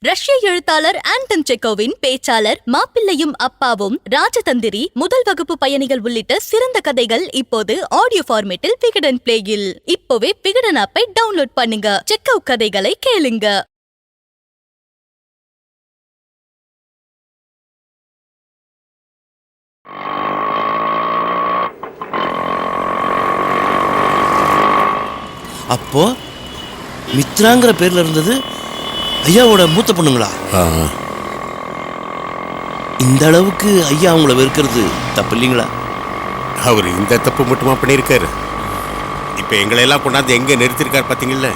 ரஷ்ய எழுத்தாளர் ஆண்டன் செக்கோவின் பேச்சாளர் மாப்பிள்ளையும் அப்பாவும் ராஜதந்திரி முதல் வகுப்பு பயணிகள் உள்ளிட்ட சிறந்த கதைகள் இப்போது ஆடியோ ஃபார்மேட்டில் விகடன் பிளேயில். இப்போவே விகடன் ஆப்பை டவுன்லோட் பண்ணுங்க. செக்கோ கதைகளை கேளுங்க. அப்போ மித்ராங்கிற பேர்ல இருந்தது ஐயாவோட மூத்த பொண்ணுங்களா? இந்த அளவுக்கு ஐயா அவங்கள வெறுக்கிறது தப்பு இல்லைங்களா? அவர் இந்த தப்பு மட்டுமா பண்ணியிருக்காரு? இப்போ எங்களை எல்லாம் கொண்டாந்து எங்கே நிறுத்திருக்காரு பார்த்தீங்களா?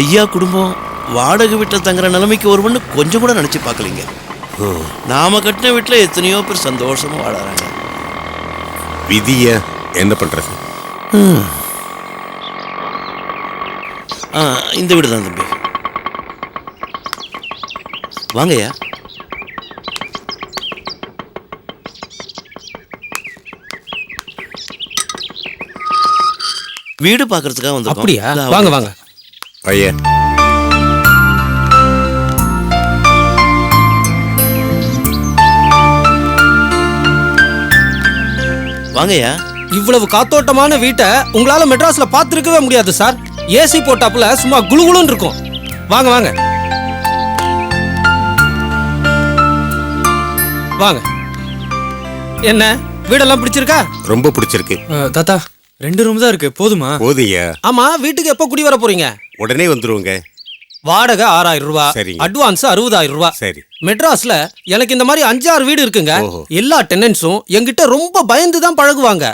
ஐயா குடும்பம் வாடகை வீட்டில் தங்குற நிலைமைக்கு ஒருவன்னு கொஞ்சம் கூட நினச்சி பார்க்கலீங்க. நாம கட்டின வீட்டில் எத்தனையோ பேர் சந்தோஷமா வாழறாங்க. விதிய என்ன பண்ணுறது? இந்த வீடு தான் தம்பி. வாங்கய்யா. வீடு பார்க்கறதுக்காக வந்து. அப்படியா? வாங்க வாங்க ஐயா. வாங்கய்யா. இவ்வளவு காத்தோட்டமான வீட்டை உங்களால மெட்ராஸ்ல பார்த்திருக்கவே முடியாது சார். ஏசி போட்டாப்புல சும்மா குளுகுளுன்னு இருக்கும். வாங்க வாங்க வாங்க. என்ன வீடெல்லாம் பிடிச்சிருக்கா? ரொம்ப பிடிச்சிருக்கு தாத்தா. 2 ரூம் தான் இருக்கு, போதுமா? போதுயா. ஆமா, வீட்டுக்கு எப்போ குடி வர போறீங்க? உடனே வந்துருவோங்க. வாடகை 6000 ரூபாய், அட்வான்ஸ் 60000 ரூபாய். சரி. மெட்ராஸ்ல எனக்கு இந்த மாதிரி 5-6 வீடு இருக்குங்க. எல்லா டெனன்ட்ஸும் என்கிட்ட ரொம்ப பயந்து தான் பழகுவாங்க.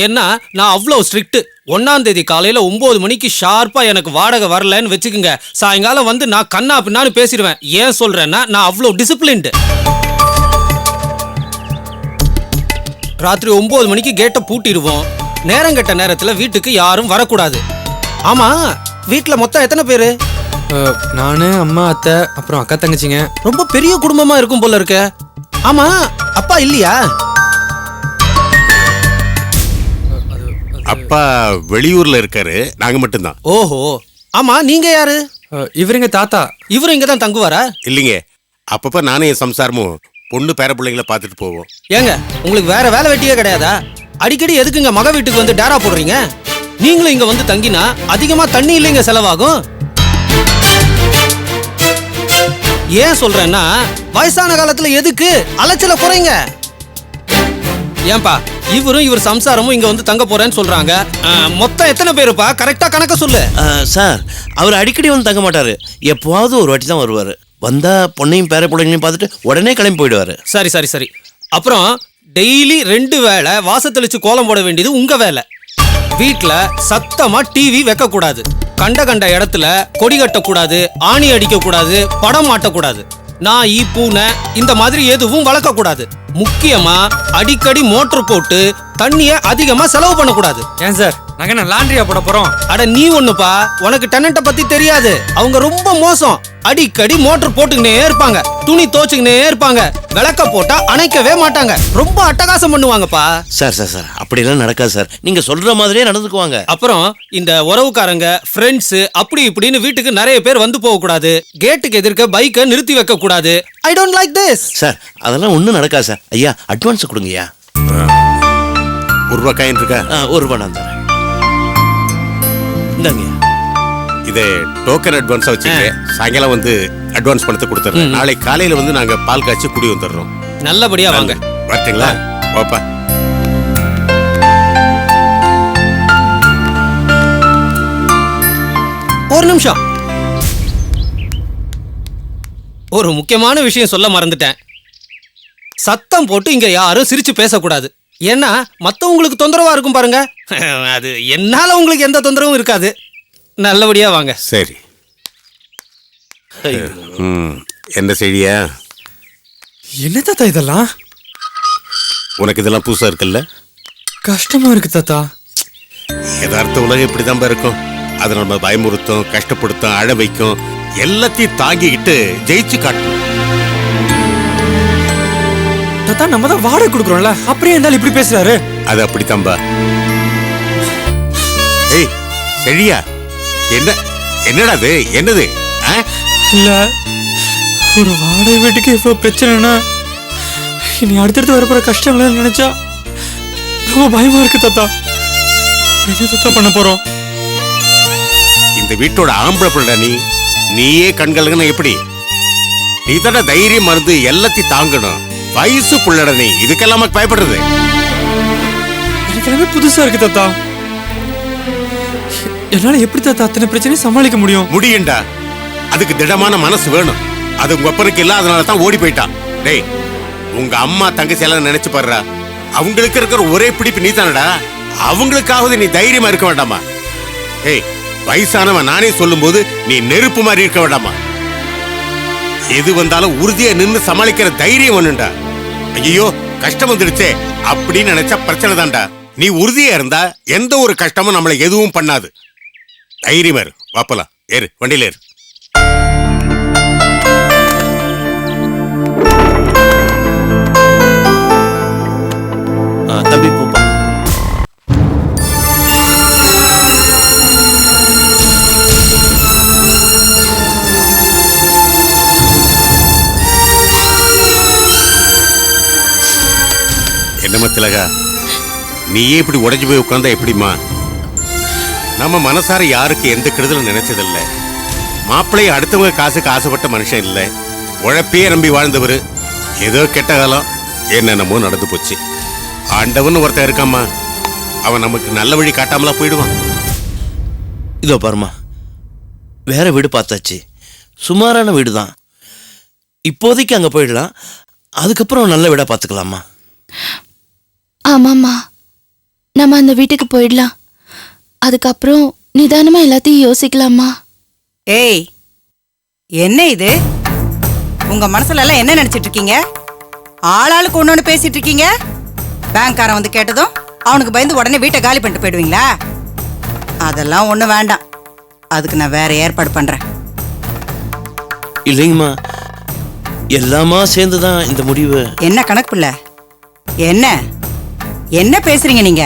ஏன்னா நான் அவ்வளவு ஸ்ட்ரிக்ட். 1ஆம் தேதி காலையில 9 மணிக்கு ஷார்ப்பா எனக்கு வாடகை வரலன்னு வச்சுக்குங்க, சாயங்காலம் வந்து நான் கண்ணா பின்னான்னு பேசிடுவேன். ஏன் சொல்றேன்னா நான் அவ்வளவு டிசிப்ளின்டு. ராத்திரி 9 மணிக்கு கேட்டை பூட்டிடுவோம். நேரங்கட்ட நேரத்துல வீட்டுக்கு யாரும் வரக்கூடாது. ஆமா, வீட்டுல மொத்தம் எத்தனை பேரு? நானு, அம்மா, அத்தை, அப்புறம் அக்கா தங்கச்சிங்க. ரொம்ப பெரிய குடும்பமா இருக்கும் போல இருக்க. ஆமா, அப்பா இல்லையா? அப்பா வெளியூர்ல இருக்காரு, நாங்க மட்டும்தான். ஓஹோ. ஆமா, நீங்க யாரு? இவருங்க தாத்தா. இவரு இங்க தான் தங்குவாரா? இல்லைங்க, அப்பப்ப நானும் என் சம்சாரமும் பொண்ணு பேர பிள்ளைங்களை பார்த்துட்டு போவோம். ஏங்க, உங்களுக்கு வேற வேலை வெட்டியே கிடையாதா? அடிக்கடி எதுக்குங்க மக வீட்டுக்கு வந்து டேரா போடுறீங்க? நீங்களும் இங்க வந்து தங்கினா அதிகமா தண்ணி இல்லைங்க செலவாகும். ஏன் சொல்றேன்னா, வயசான காலத்துல எதுக்கு அலைச்சல குறைங்க. ஏன்பா, இவரும் இவர் சம்சாரமும் இங்க வந்து தங்க போறேன்னு சொல்றாங்க. மொத்தம் எத்தனை பேருப்பா? கரெக்டா கணக்க சொல்லு. சார், அவர் அடிக்கடி வந்து தங்க மாட்டாரு. எப்போவாவது ஒரு வாட்டி தான் வருவாரு. வந்தா பொண்ணையும் பேர பிள்ளைங்களையும் பார்த்துட்டு உடனே கிளம்பி போயிடுவாரு. சரி சரி சரி. அப்புறம் டெய்லி 2 வேளை வாச தெளிச்சு கோலம் போட வேண்டியது உங்க வேலை. வீட்டுல சத்தமா டிவி வைக்க கூடாது. கண்ட இடத்துல கொடி கட்டக்கூடாது, ஆணி அடிக்க கூடாது, படம் மாட்டக்கூடாது. நாய், பூனை இந்த மாதிரி எதுவும் வளர்க்க கூடாது. முக்கியமா அடிக்கடி மோட்டர் போட்டு தண்ணிய அதிகமா செலவு பண்ணக்கூடாது. ஏன் சார், நாங்க என்ன லாண்ட்ரியா போட போறோம்? அட நீ ஒண்ணுப்பா, உனக்கு டெனண்ட பத்தி தெரியாது. அவங்க ரொம்ப மோசம். அடிக்கடி மோட்டர் போட்டுக்கினே இருப்பாங்க, துணி தோச்சுக்கினே இருப்பாங்க, விளக்க போட்டா அணைக்கவே மாட்டாங்க. ரொம்ப அட்டகாசம் பண்ணுவாங்கப்பா. சார் சார் சார், அப்படியெல்லாம் நடக்காது சார். நீங்க சொல்ற மாதிரியே நடந்துக்குவாங்க. அப்புறம் இந்த உறவுக்காரங்க, ஃப்ரெண்ட்ஸ் அப்படி இப்படின்னு வீட்டுக்கு நிறைய பேர் வந்து போக கூடாது. கேட்டுக்கு எதிர்க்க பைக்கை நிறுத்தி வைக்க கூடாது. I don't like this. Sir, அதெல்லாம் ஒண்ணும் நடக்காது சார். ஐயா, அட்வான்ஸ் கொடுங்கய்யா. 1 ரூபாய் காயின் இருக்கா? 1 ரூபாய் நான் தரேன். இந்தாங்க. இதை டோக்கன் அட்வான்ஸா வச்சுக்க. சாயங்காலம் வந்து அட்வான்ஸ் பணத்தை கொடுத்துறேன். நாளை காலையில வந்து நாங்க பால் காய்ச்சி குடி வந்துடுறோம். நல்லபடியா வாங்க. வரட்டுங்களா? பாப்பா. ஒரு நிமிஷம், ஒரு முக்கியமான விஷயம் சொல்ல மறந்துட்டேன். சத்தம் போட்டு இங்க யாரும் சிரிச்சு பேசக்கூடாது. ஏன்னா மத்தவங்களுக்கு தொந்தரவா இருக்கும் பாருங்க. அது என்னால உங்களுக்கு எந்த தொந்தரவும் இருக்காது. நல்லபடியா வாங்க. சரி. என்ன செய்தியா? என்ன தாத்தா இதெல்லாம்? உனக்கு இதெல்லாம் புதுசா இருக்குல்ல? கஷ்டமா இருக்கு தாத்தா. யதார்த்த உலகம் இப்படிதான் இருக்கும். அதை நம்ம பயமுறுத்தும், கஷ்டப்படுத்தும், அழ வைக்கும். எல்லாத்தையும் தாங்கிக்கிட்டு ஜெயிச்சு காட்டணும். தாத்தா, நம்ம தான் வாடகை கொடுக்குறோம்ல, அப்படியே இருந்தாலும் இப்படி பேசுறாரு. அது அப்படித்தான்பா. ஏய் செழியா, என்ன என்னடா அது? என்னது? ஆ? இல்ல ஒரு வாடகை வீட்டுக்கு இவ்வளவு பிரச்சனைனா இனி அடுத்தடுத்து வரப்போற கஷ்டங்களை நினைச்சா ரொம்ப பயமா இருக்கு தாத்தா. என்ன தாத்தா பண்ண போறோம்? இந்த வீட்டோட ஆம்பளை பிள்ளை நீயே கண்கலங்கன்னு எப்படி? நீ தானே தைரியம் மருந்து எல்லாத்தையும் தாங்கணும். வயசு புள்ளட நீ இதுக்கெல்லாம் பயப்படுறது? எனக்கு எல்லாமே புதுசா இருக்கு தாத்தா. என்னால எப்படி தாத்தா அத்தனை பிரச்சனையும் சமாளிக்க முடியும்? முடியும்டா. அதுக்கு திடமான மனசு வேணும். அது உங்க அப்பனுக்கு இல்ல, அதனால தான் ஓடி போயிட்டான். டேய், உங்க அம்மா தங்கச்சி எல்லாம் நினைச்சு பாருடா. அவங்களுக்கு இருக்கிற ஒரே பிடிப்பு நீ தானடா. அவங்களுக்காவது நீ தைரியமா இருக்க வேண்டாமா? ஏய், வயசானவன் நானே சொல்லும் போது நீ நெருப்பு மாதிரி இருக்க வேண்டாமா? எது வந்தாலும் உறுதியா நின்னு சமாளிக்கிற தைரியம் ஒண்ணுண்டா. ஐயோ கஷ்டம் வந்துடுச்சே அப்படின்னு நினைச்சா பிரச்சனை தான்டா. நீ உறுதியா இருந்தா எந்த ஒரு கஷ்டமும் நம்மளை எதுவும் பண்ணாது. தைரியமா இரு. வாப்பலாம். ஏறு, வண்டியில ஏறு. தம்பி போப்பா. என்னம்மா திலகா, நீயே இப்படி உடைஞ்சு போய் உட்கார்ந்தா எப்படிமா? நம்ம மனசார யாருக்கு எந்த கெடுதலும் நினைச்சதில்ல. மாப்பிள்ளைய அடுத்தவங்க காசுக்கு ஆசைப்பட்ட மனுஷன் இல்ல. உழைப்பையே நம்பி வாழ்ந்தவர். ஏதோ கெட்ட காலம் என்னென்னமோ நடந்து போச்சு. ஆண்டவன் ஒருத்தன் இருக்காம்மா, அவன் நமக்கு நல்ல வழி காட்டாமலா போயிடுவான். இதோ பாருமா, வேற வீடு பார்த்தாச்சு. சுமாரான வீடு தான். இப்போதைக்கு அங்கே போயிடலாம். அதுக்கப்புறம் நல்ல வீடாக பார்த்துக்கலாமா? ஆமாம்மா, நம்ம அந்த வீட்டுக்கு போயிடலாம். அதுக்கப்புறம் நிதானமா எல்லாத்தையும் யோசிக்கலாமா? ஏய், என்ன இது? உங்க மனசுல எல்லாம் என்ன நினைச்சிட்டு இருக்கீங்க? ஆளாளுக்கு ஒண்ணு பேசிட்டு இருக்கீங்க. பேங்க்காரன் வந்து கேட்டதும் அவனுக்கு பயந்து உடனே வீட்டை காலி பண்ணிட்டு போயிடுவீங்களா? அதெல்லாம் ஒண்ணு வேண்டாம். அதுக்கு நான் வேற ஏற்பாடு பண்றேன். இல்லைங்கம்மா, எல்லாமா சேர்ந்து தான் இந்த முடிவு. என்ன கணக்கு பிள்ளை? என்ன என்ன பேசுறீங்க நீங்க?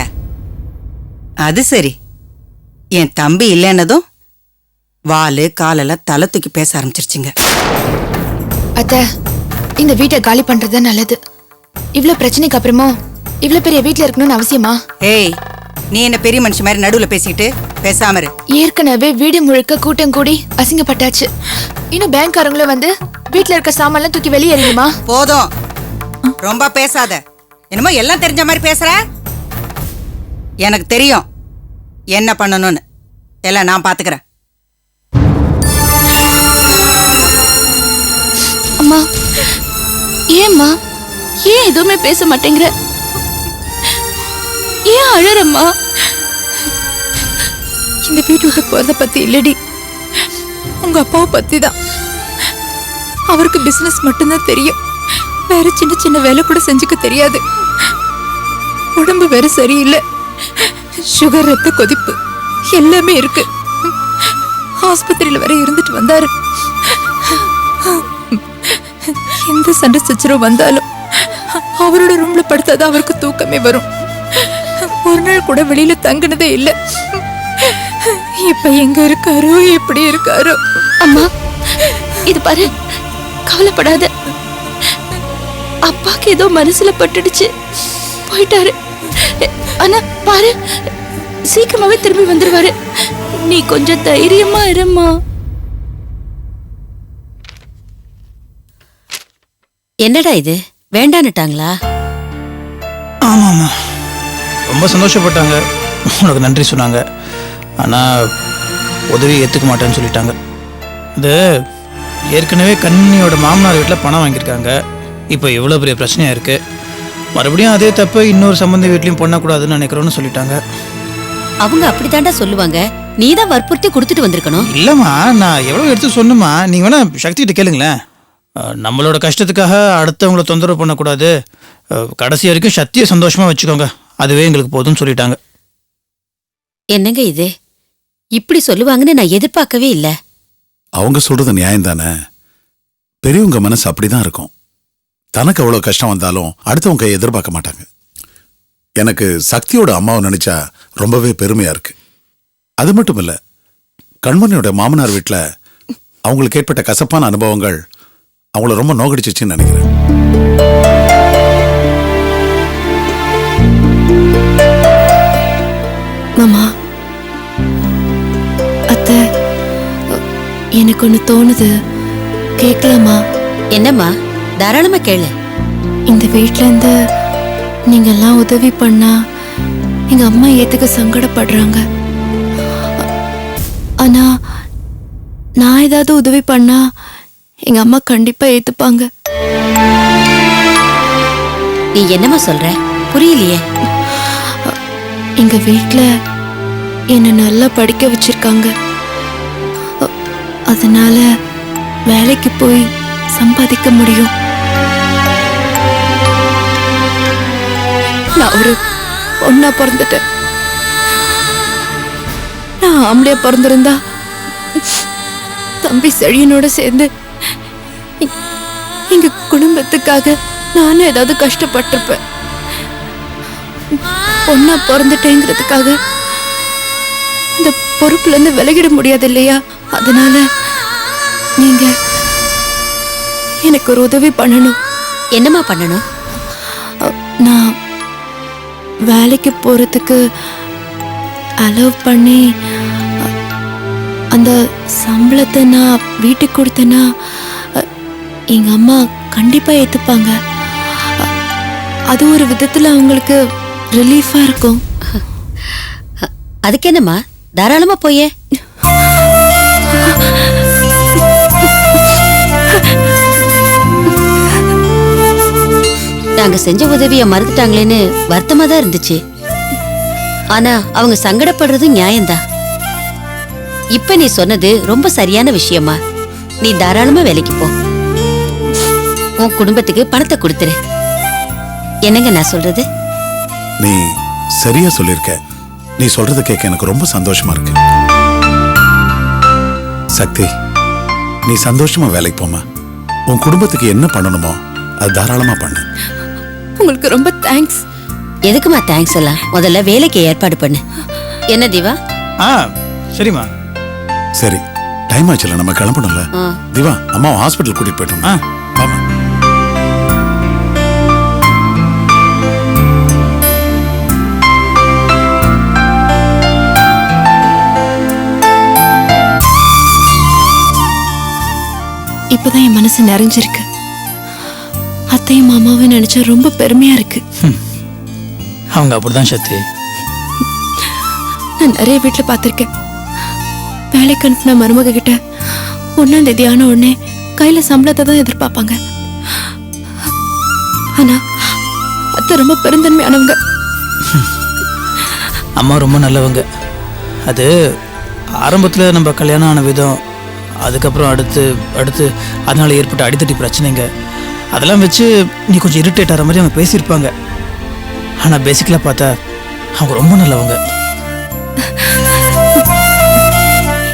அது சரி, என் தம்பி இல்லைன்னதும் வாலு காலெல்லாம் தலை தூக்கி பேச ஆரம்பிச்சிருச்சுங்க. அத்தை, இந்த வீட்டை காலி பண்றது நல்லது. இவ்வளவு பிரச்சனைக்கு அப்புறமும் இவ்வளவு பெரிய வீட்டுல இருக்கணும்னு அவசியமா? ஏய், நீ என்ன பெரிய மனுஷன் மாதிரி நடுவுல பேசிக்கிட்டு பேசாம இரு. ஏற்கனவே வீடு முழுக்க கூட்டம் கூடி அசிங்கப்பட்டாச்சு. இன்னும் பேங்க்காரங்களும் வந்து வீட்டுல இருக்க சாமான்லாம் தூக்கி வெளியே எறியுமா? போதும், ரொம்ப பேசாத. என்னமோ எல்லாம் தெரிஞ்ச மாதிரி பேசுற. எனக்கு தெரியும் என்ன பண்ணணும்னு. எல்லாம் நான் பாத்துக்கிறேன். அம்மா, ஏம்மா ஏன் எதுவுமே பேச மாட்டேங்கிற? ஏன் அழறம்மா? இந்த வீட்டு விட்டு போறத பத்தி இல்லடி, உங்க அப்பாவை பத்தி தான். அவருக்கு பிசினஸ் மட்டும்தான் தெரியும். வேற சின்ன சின்ன வேலை கூட செஞ்சுக்க தெரியாது. உடம்பு வேற சரியில்லை. சுகர், ரத்த கொதிப்பு எல்லாமே இருக்கு. ஆஸ்பத்திரியில வேற இருந்துட்டு வந்தாரு. எந்த சண்டை சச்சரவு வந்தாலும் அவரோட ரூம்ல படுத்தாதான் அவருக்கு தூக்கமே வரும். ஒரு நாள் கூட வெளியில தங்கினதே இல்ல. இப்ப எங்க இருக்காரோ, எப்படி இருக்காரோ. அம்மா, இது பாரு, கவலைப்படாத. அப்பாக்கு ஏதோ மனசுல பட்டுடுச்சு, போயிட்டாரு. ஆனா பாரு, சீக்கிரமாவே திரும்பி வந்துருவாரு. நீ கொஞ்சம் தைரியமா இருமா. என்னடா இது, வேண்டான்னுட்டாங்களா? ஆமாம்மா, ரொம்ப சந்தோஷப்பட்டாங்க. உனக்கு நன்றி சொன்னாங்க. ஆனால் உதவி ஏற்றுக்க மாட்டேன்னு சொல்லிட்டாங்க. இது ஏற்கனவே கண்ணியோட மாமனார் வீட்டில் பணம் வாங்கியிருக்காங்க. இப்போ எவ்வளோ பெரிய பிரச்சனையாக இருக்குது. மறுபடியும் அதே தப்பு இன்னொரு சம்பந்தி வீட்லையும் பண்ணக்கூடாதுன்னு நினைக்கிறோன்னு சொல்லிட்டாங்க. அவங்க அப்படித்தாண்டா சொல்லுவாங்க. நீ தான் வற்புறுத்தி கொடுத்துட்டு வந்திருக்கணும். இல்லைம்மா, நான் எவ்வளோ எடுத்து சொன்னேம்மா. நீங்கள் வேணா சக்திகிட்ட கேளுங்களேன். நம்மளோட கஷ்டத்துக்காக அடுத்தவங்கள தொந்தரவு பண்ணக்கூடாது. கடைசி வரைக்கும் சக்தியை சந்தோஷமாக வச்சுக்கோங்க, அதுவே எங்களுக்கு போதும்னு சொல்லிட்டாங்க. என்னங்க இது, இப்படி சொல்லுவாங்கன்னு நான் எதிர்பார்க்கவே இல்லை. அவங்க சொல்றது நியாயம் தானே. பெரியவங்க மனசு அப்படிதான் இருக்கும். தனக்கு அவ்வளவு கஷ்டம் வந்தாலும் அடுத்தவங்க எதிர்பார்க்க மாட்டாங்க. எனக்கு சக்தியோட அம்மாவை நினைச்சா ரொம்பவே பெருமையா இருக்கு. அது மட்டும் இல்ல, கண்மணியோட மாமனார் வீட்டில் அவங்களுக்கு ஏற்பட்ட கசப்பான அனுபவங்கள் அவங்கள ரொம்ப நோகடிச்சிச்சுன்னு நினைக்கிறேன். மாமா, அத்தை, எனக்கு ஒன்று தோணுது, கேட்கலாமா? என்னம்மா, தாராளமா கேளு. இந்த வீட்ல இருந்து நீங்க எல்லாம் உதவி பண்ணா எங்க அம்மா ஏத்துக்க சங்கடப்படுறாங்க. ஆனா நான் ஏதாவது உதவி பண்ணா எங்க அம்மா கண்டிப்பா ஏத்துப்பாங்க. நீ என்னம்மா சொல்ற? புரியலையே. எங்க வீட்ல என்ன நல்லா படிக்க வச்சிருக்காங்க. அதனால வேலைக்கு போய் சம்பாதிக்க முடியும். நான் ஒரு பொண்ணா பிறந்துட்டேன். நான் ஆம்பளையா பிறந்திருந்தா தம்பி செழியனோட சேர்ந்து எங்க குடும்பத்துக்காக நானும் ஏதாவது கஷ்டப்பட்டிருப்பேன். பொண்ணா பிறந்துட்டேங்கிறதுக்காக அந்த பொறுப்புல இருந்து விலகிட முடியாது இல்லையா? அதனால நீங்க எனக்கு ஒரு உதவி பண்ணணும். என்னம்மா பண்ணணும்? நான் வேலைக்கு போறதுக்கு அலோவ் பண்ணி அந்த சம்பளத்தை நான் வீட்டுக்கு கொடுத்தேன்னா எங்க அம்மா கண்டிப்பா ஏத்துப்பாங்க. அது ஒரு விதத்துல அவங்களுக்கு ரிலீஃபா இருக்கும். அதுக்கு என்னம்மா, தாராளமா போயே. நாங்க செஞ்ச உதவிய மறந்துட்டாங்களேன்னு வருத்தமா தான் இருந்துச்சு. ஆனா அவங்க சங்கடப்படுறது நியாயம்தான். இப்ப நீ சொன்னது ரொம்ப சரியான விஷயமா. நீ தாராளமா வேலைக்கு போ. உன் குடும்பத்துக்கு பணத்தை கொடுத்துரு. என்னங்க நான் சொல்றது? நீ சரியா சொல்லிருக்க. நீ சொல்றத கேட்க எனக்கு ரொம்ப சந்தோஷமா இருக்கு. சக்தி, நீ சந்தோஷமா வேலைக்கு போமா. உன் குடும்பத்துக்கு என்ன பண்ணணுமோ அது தாராளமா பண்ணு. உங்களுக்கு ரொம்ப தேங்க்ஸ். எதுக்குமா தேங்க்ஸ் எல்லாம்? முதல்ல வேலைக்கு ஏற்பாடு பண்ணு. என்ன திவா? சரிம்மா. சரி, டைம் ஆச்சுல, நம்ம கிளம்பணும்ல. திவா, அம்மாவை ஹாஸ்பிட்டல் கூட்டிட்டு போயிட்டோம். ஆமா. இப்பதான் என் மனசு நிறைஞ்சிருக்கு. அத்தையும் மாமாவும் நினைச்சா ரொம்ப பெருமையா இருக்கு. அவங்க அப்படிதான் சக்தி. நான் நிறைய வீட்டுல பாத்திருக்கேன். வேலைக்கு அனுப்பின மருமக கிட்ட 1ஆம் தேதி ஆன உடனே கையில சம்பளத்தை தான் எதிர்பார்ப்பாங்க. ஆனா அத்தை ரொம்ப பெருந்தன்மையானவங்க. அம்மா ரொம்ப நல்லவங்க. அது ஆரம்பத்தில் நம்ம கல்யாணம் ஆன விதம், அதுக்கப்புறம் அடுத்து அதனால ஏற்பட்ட அடித்தடி பிரச்சனைங்க, அதெல்லாம் வச்சு நீ கொஞ்சம் இரிட்டேட் ஆகிற மாதிரி அவங்க பேசியிருப்பாங்க. ஆனால் பேசிக்கலாக பார்த்தா அவங்க ரொம்ப நல்லவங்க.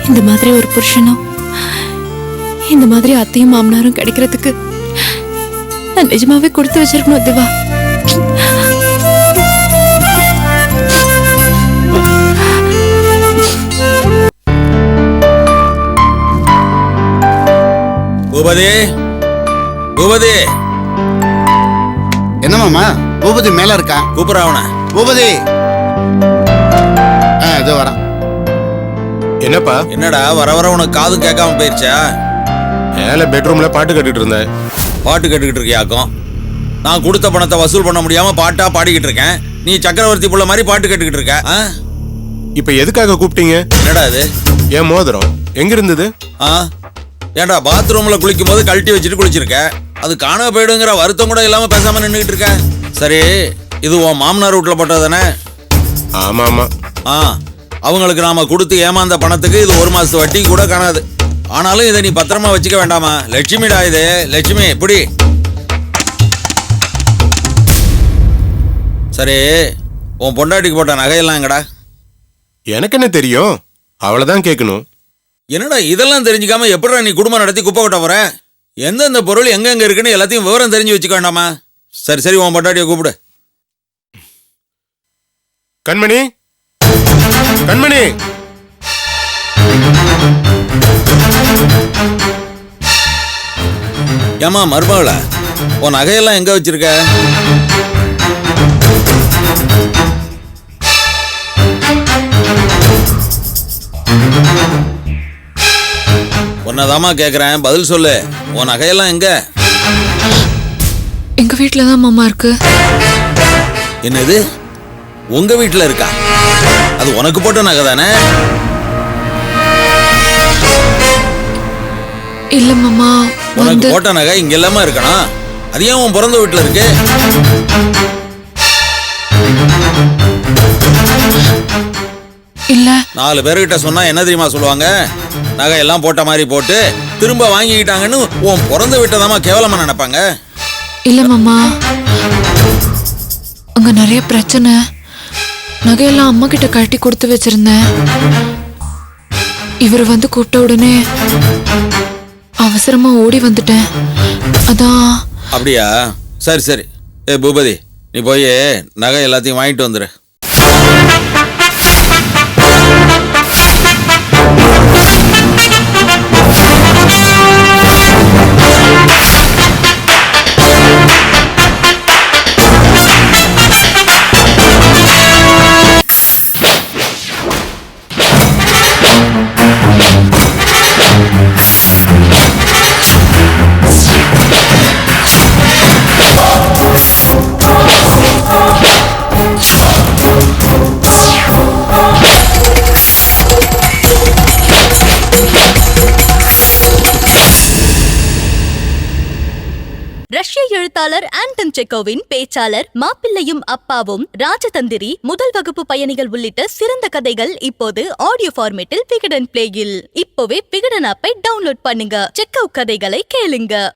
இந்த மாதிரி ஒரு புருஷனும் இந்த மாதிரி அத்தையும் மாமனாரும் கிடைக்கிறதுக்கு நான் நிஜமாவே கொடுத்து வச்சிருக்கணும் திவா. பூபதி, பூபதி. என்னமாமா? பூபதி மேல இருக்கா? கூப்பிடுறாவன. பூபதி இதோ வரா. என்னப்பா? என்னடா வர வர உனக்கு காதும் கேட்காம போயிருச்சா? மேல பெட்ரூம்ல பாட்டு கட்டிட்டு இருந்தேன். பாட்டு கட்டுக்கிட்டு இருக்கியாக்கும்? நான் கொடுத்த பணத்தை வசூல் பண்ண முடியாம பாட்டா பாடிக்கிட்டு இருக்கேன். நீ சக்கரவர்த்தி புள்ள மாதிரி பாட்டு கட்டுக்கிட்டு இருக்க. இப்ப எதுக்காக கூப்பிட்டீங்க? என்னடா இது? என் மோதிரம் எங்க இருந்தது? ஏன்டா பாத்ரூம்ல குளிக்கும் போது கழட்டி வச்சுட்டு குளிச்சிருக்க. அது காண போயிடுங்கிற வருத்தம் கூட இல்லாம பேசாம நின்றுகிட்டு இருக்க. சரி, இது உன் மாமனார் வீட்டுல போட்டதானே? ஆமா ஆமா. அவங்களுக்கு நாம கொடுத்து ஏமாந்த பணத்துக்கு இது 1 மாசத்து வட்டி கூட காணாது. ஆனாலும் இதை நீ பத்திரமா வச்சுக்க வேண்டாமா? லட்சுமிடா இது. லட்சுமி இப்படி. சரி, உன் பொண்டாட்டிக்கு போட்ட நகையெல்லாம் எங்கடா? எனக்கு என்ன தெரியும்? அவ்வளவுதான் கேட்கணும். என்னடா இதெல்லாம் தெரிஞ்சுக்காம எப்படிடா நீ குடும்பம் நடத்தி குப்பை கொட்ட போற? எந்தெந்த பொருள் எங்கெங்க இருக்குன்னு எல்லாத்தையும் விவரம் தெரிஞ்சு வச்சுக்க வேண்டாமா? சரி சரி, உன் பொண்டாட்டியை கூப்பிடு. கண்மணி, கண்மணி. ஏமா மருமகள, உன் நகையெல்லாம் எங்க வச்சிருக்க? உன்னதாமா கேக்குறேன், பதில் சொல்லு. உன் நகையெல்லாம் எங்க? எங்க வீட்டுல தான் மாமா இருக்கு. என்னது, உங்க வீட்டுல இருக்கா? அது உனக்கு போட்ட நகை தானே? இல்ல மாமா, உனக்கு போட்ட நகை இங்க இல்லாம இருக்கணும். அது ஏன் உன் பிறந்த வீட்டுல இருக்கு? இல்ல. 4 பேர்கிட்ட சொன்னா என்ன தெரியுமா சொல்லுவாங்க? நகையெல்லாம் போட்ட மாதிரி போட்டு திரும்ப வாங்கிக்கிட்டாங்கன்னு உன் பிறந்த வீட்டை கேவலமா நினைப்பாங்க. இல்ல மாமா, அங்க நிறைய பிரச்சனை. நகையெல்லாம் அம்மா கிட்ட கட்டி கொடுத்து வச்சிருந்தேன். இவர் வந்து கூப்பிட்ட உடனே அவசரமா ஓடி வந்துட்டேன். அதான். அப்படியா? சரி சரி. பூபதி, நீ போய் நகை எல்லாத்தையும் வாங்கிட்டு வந்துரு. ரஷ்ய எழுத்தாளர் ஆண்டன் செக்கோவின் பேச்சாளர் மாப்பிள்ளையும் அப்பாவும், ராஜதந்திரி, முதல் வகுப்பு பயணிகள் உள்ளிட்ட சிறந்த கதைகள் இப்போது ஆடியோ ஃபார்மேட்டில் விகடன் பிளேயில். இப்போவே விகடன் ஆப்பை டவுன்லோட் பண்ணுங்க. செக்கோ கதைகளை கேளுங்க.